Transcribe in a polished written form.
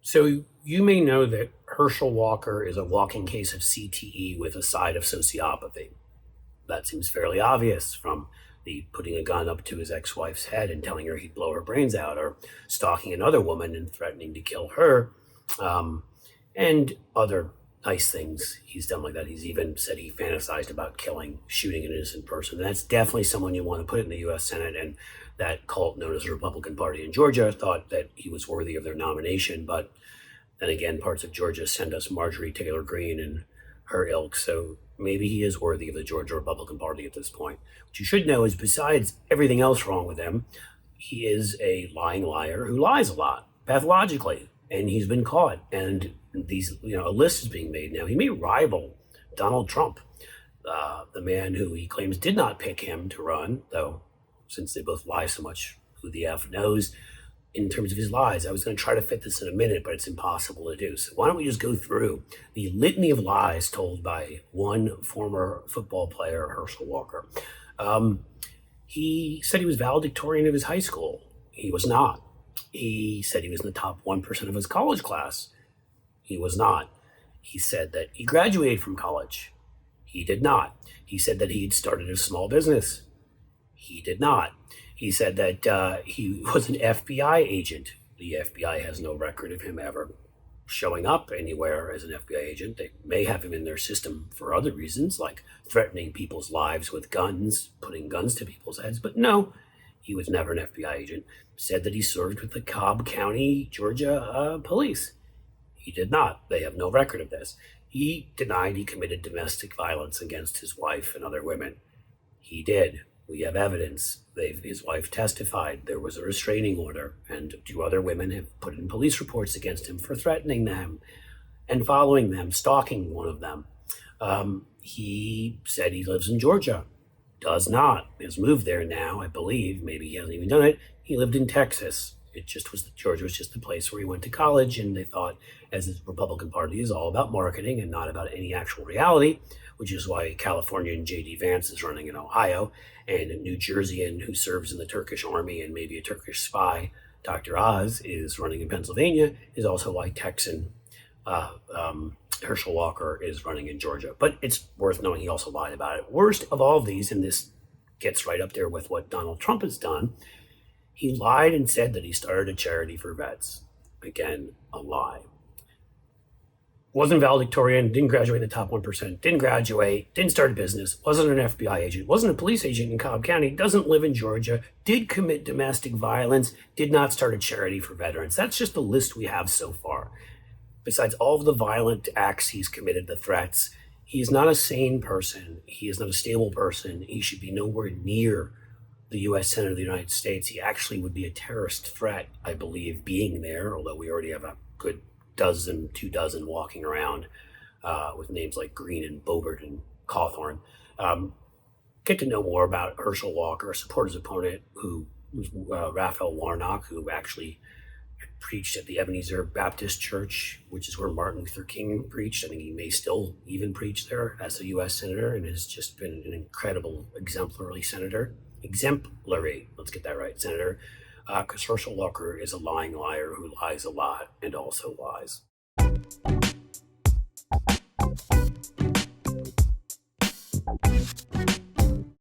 So you may know that Herschel Walker is a walking case of CTE with a side of sociopathy. That seems fairly obvious from the putting a gun up to his ex-wife's head and telling her he'd blow her brains out, or stalking another woman and threatening to kill her, and other nice things he's done like that. He's even said he fantasized about shooting an innocent person. And that's definitely someone you want to put in the U.S. Senate, and that cult known as the Republican Party in Georgia thought that he was worthy of their nomination. But then again, parts of Georgia send us Marjorie Taylor Greene and her ilk, so maybe he is worthy of the Georgia Republican Party at this point. What you should know is, besides everything else wrong with him, he is a lying liar who lies a lot, pathologically, and he's been caught. And a list is being made now. He may rival Donald Trump, the man who he claims did not pick him to run, though since they both lie so much, who the F knows in terms of his lies. I was going to try to fit this in a minute, but it's impossible to do. So why don't we just go through the litany of lies told by one former football player, Herschel Walker. He said he was valedictorian of his high school. He was not. He said he was in the top 1% of his college class. He was not. He said that he graduated from college. He did not. He said that he'd started a small business. He did not. He said that he was an FBI agent. The FBI has no record of him ever showing up anywhere as an FBI agent. They may have him in their system for other reasons, like threatening people's lives with guns, putting guns to people's heads. But no, he was never an FBI agent. Said that he served with the Cobb County, Georgia police. He did not. They have no record of this. He denied he committed domestic violence against his wife and other women. He did. We have evidence. His wife testified. There was a restraining order, and two other women have put in police reports against him for threatening them and following them, stalking one of them. He said he lives in Georgia. Does not. Has moved there now, I believe. Maybe he hasn't even done it. He lived in Texas. Georgia was just the place where he went to college, and they thought, as the Republican Party is all about marketing and not about any actual reality, which is why Californian J.D. Vance is running in Ohio, and a New Jerseyan who serves in the Turkish army and maybe a Turkish spy, Dr. Oz, is running in Pennsylvania, is also why Texan Herschel Walker is running in Georgia. But it's worth knowing he also lied about it. Worst of all of these, and this gets right up there with what Donald Trump has done, he lied and said that he started a charity for vets. Again, a lie. Wasn't valedictorian, didn't graduate in the top 1%, didn't graduate, didn't start a business, wasn't an FBI agent, wasn't a police agent in Cobb County, doesn't live in Georgia, did commit domestic violence, did not start a charity for veterans. That's just the list we have so far. Besides all of the violent acts he's committed, the threats, he is not a sane person. He is not a stable person. He should be nowhere near the U.S. Senate of the United States. He actually would be a terrorist threat, I believe, being there, although we already have a good two dozen walking around with names like Green and Bobert and Cawthorne. Get to know more about Herschel Walker, support his opponent, who was Raphael Warnock, who actually preached at the Ebenezer Baptist Church, which is where Martin Luther King preached. I think he may still even preach there as a U.S. Senator, and has just been an incredible exemplary senator. Exemplary, let's get that right, Senator. Because Herschel Walker is a lying liar who lies a lot and also lies.